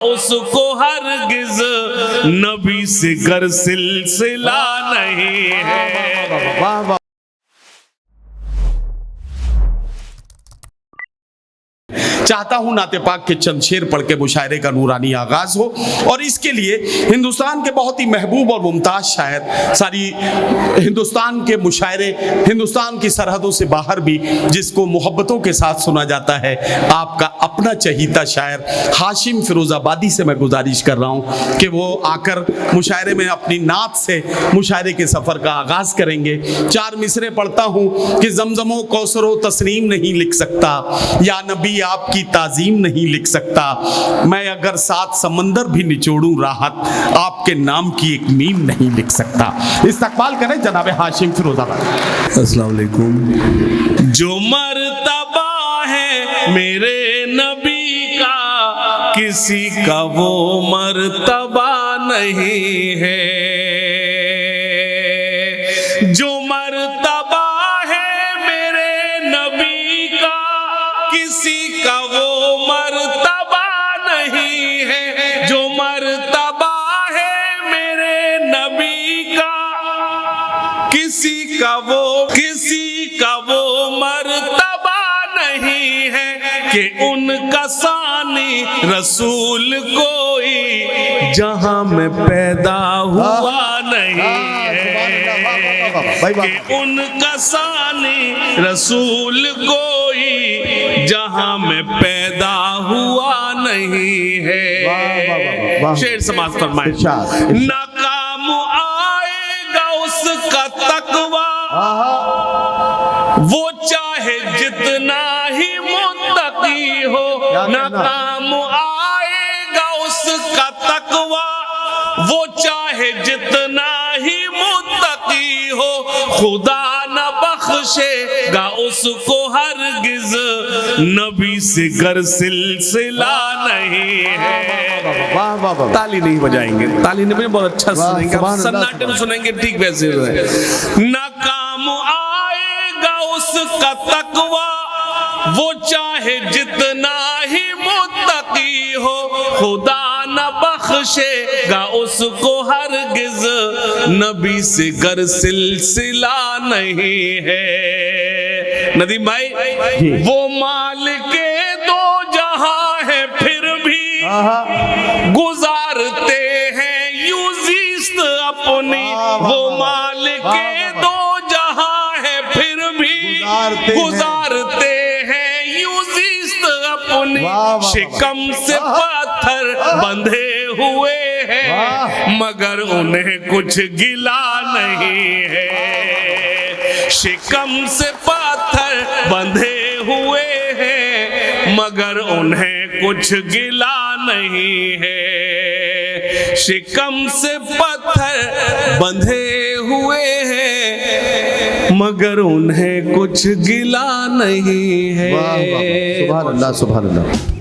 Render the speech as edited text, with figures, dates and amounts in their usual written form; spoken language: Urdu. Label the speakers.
Speaker 1: اس کو ہرگز نبی سے گر سلسلہ نہیں ہے۔
Speaker 2: چاہتا ہوں نعت پاک کے چند شعر پڑھ کے مشاعرے کا نورانی آغاز ہو، اور اس کے لیے ہندوستان کے بہت ہی محبوب اور ممتاز شاعر، ساری ہندوستان کے مشاعرے ہندوستان کی سرحدوں سے باہر بھی جس کو محبتوں کے ساتھ سنا جاتا ہے، آپ کا اپنا چہیتا شاعر ہاشم فیروز آبادی سے میں گزارش کر رہا ہوں کہ وہ آ کر مشاعرے میں اپنی نعت سے مشاعرے کے سفر کا آغاز کریں گے۔ 4 مصرے پڑھتا ہوں کہ زمزم و کوثر و تسنیم نہیں لکھ سکتا، یا نبی آپ کی تعظیم نہیں لکھ سکتا، میں اگر 7 سمندر بھی نچوڑوں راحت آپ کے نام کی ایک میم نہیں لکھ سکتا۔ استقبال کریں جناب ہاشم فیروز آبادی۔
Speaker 3: السلام علیکم۔
Speaker 1: جو مرتبہ ہے میرے نبی کا کسی کا وہ مرتبہ نہیں ہے، جو مرتبہ ہے میرے نبی کا کسی کا وہ مرتبہ نہیں ہے، جو مرتبہ ہے میرے نبی کا کسی کا وہ مرتبہ نہیں ہے کہ ان کا ثانی رسول کوئی جہاں میں پیدا ہوا نہیں ہے، کہ ان کا ثانی رسول کوئی جہاں میں پیدا ہوا نہیں ہے۔ شعر سماعت فرمائیں۔ ناکام آئے گا اس کا تقوی، وہ چاہے جتنا ہی متقی ہو، ناکام آئے گا اس کا تقوی، وہ چاہے جتنا ہی متقی ہو، خدا نہ بخشے گا اس کو ہرگز نبی سے گر سلسلہ نہیں ہے۔ تالی نہیں بجائیں گے، تالی نہیں بجائیں، بہت اچھا سنیں گے، سناٹے میں سنیں گے، ٹھیک ویسے ہے۔ ناکام آئے گا اس کا تقوی، وہ چاہے جتنا ہی متقی ہو، خدا نہ بخشے گا اس کو ہرگز نبی سے گر سلسلہ نہیں ہے۔ ندیم بھائی، وہ مالک دو جہاں ہے پھر بھی گزارتے ہیں یوں زیست اپنی، وہ مالک دو جہاں ہے پھر بھی گزارتے ہیں یوں زیست اپنی، شکم سے پتھر بندھے ہوئے ہیں مگر انہیں کچھ گلا نہیں ہے، شکم سے پتھر بندھے ہوئے ہیں مگر انہیں کچھ گلا نہیں ہے، شکم سے پتھر بندھے ہوئے ہیں مگر انہیں کچھ گلا نہیں ہے۔
Speaker 3: سبحان اللہ، سبحان اللہ۔